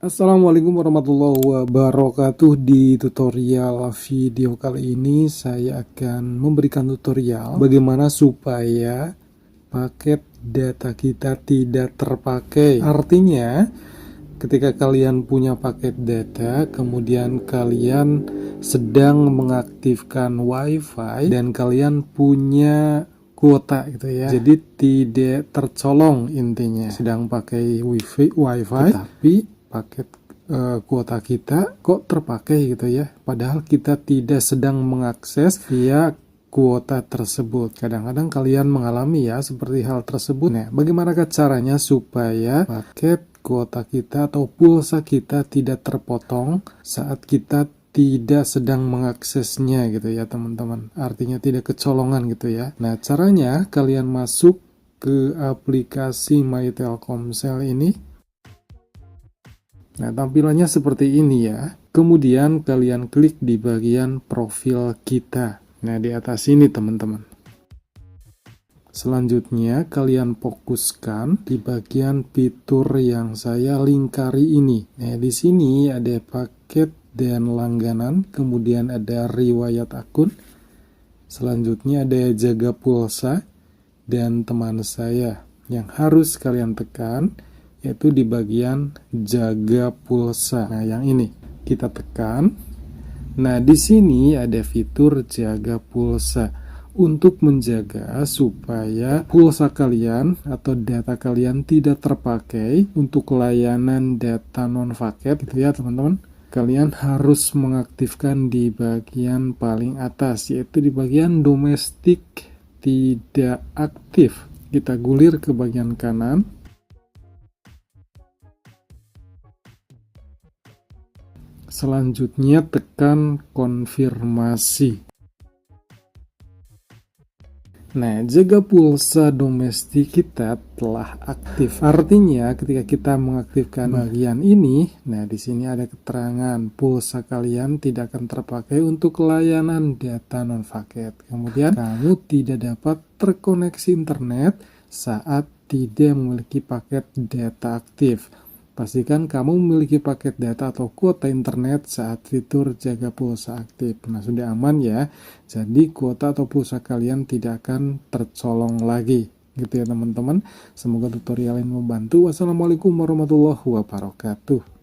Assalamualaikum warahmatullahi wabarakatuh. Di tutorial video kali ini saya akan memberikan tutorial bagaimana supaya paket data kita tidak terpakai. Artinya ketika kalian punya paket data kemudian kalian sedang mengaktifkan WiFi dan kalian punya kuota gitu ya, jadi tidak tercolong, intinya sedang pakai wifi tapi paket kuota kita kok terpakai gitu ya, padahal kita tidak sedang mengakses via kuota tersebut. Kadang-kadang kalian mengalami ya seperti hal tersebut. Nah, bagaimanakah caranya supaya paket kuota kita atau pulsa kita tidak terpotong saat kita tidak sedang mengaksesnya gitu ya teman-teman, artinya tidak kecolongan gitu ya. Nah, caranya kalian masuk ke aplikasi My Telkomsel ini. Nah, tampilannya seperti ini ya. Kemudian kalian klik di bagian profil kita. Nah, di atas ini teman-teman. Selanjutnya kalian fokuskan di bagian fitur yang saya lingkari ini. Nah, di sini ada paket dan langganan, kemudian ada riwayat akun. Selanjutnya ada jaga pulsa dan teman saya. Yang harus kalian tekan yaitu di bagian jaga pulsa. Nah, yang ini kita tekan. Nah, di sini ada fitur jaga pulsa untuk menjaga supaya pulsa kalian atau data kalian tidak terpakai untuk layanan data non-paket gitu ya teman-teman. Kalian harus mengaktifkan di bagian paling atas, yaitu di bagian domestik tidak aktif. Kita gulir ke bagian kanan. Selanjutnya tekan konfirmasi. Nah, jaga pulsa domestik kita telah aktif. Artinya ketika kita mengaktifkan bagian ini, nah di sini ada keterangan pulsa kalian tidak akan terpakai untuk layanan data non-paket. Kemudian kamu tidak dapat terkoneksi internet saat tidak memiliki paket data aktif. Pastikan kamu memiliki paket data atau kuota internet saat fitur jaga pulsa aktif. Nah, sudah aman ya. Jadi kuota atau pulsa kalian tidak akan tercolong lagi. Gitu ya teman-teman. Semoga tutorial ini membantu. Wassalamualaikum warahmatullahi wabarakatuh.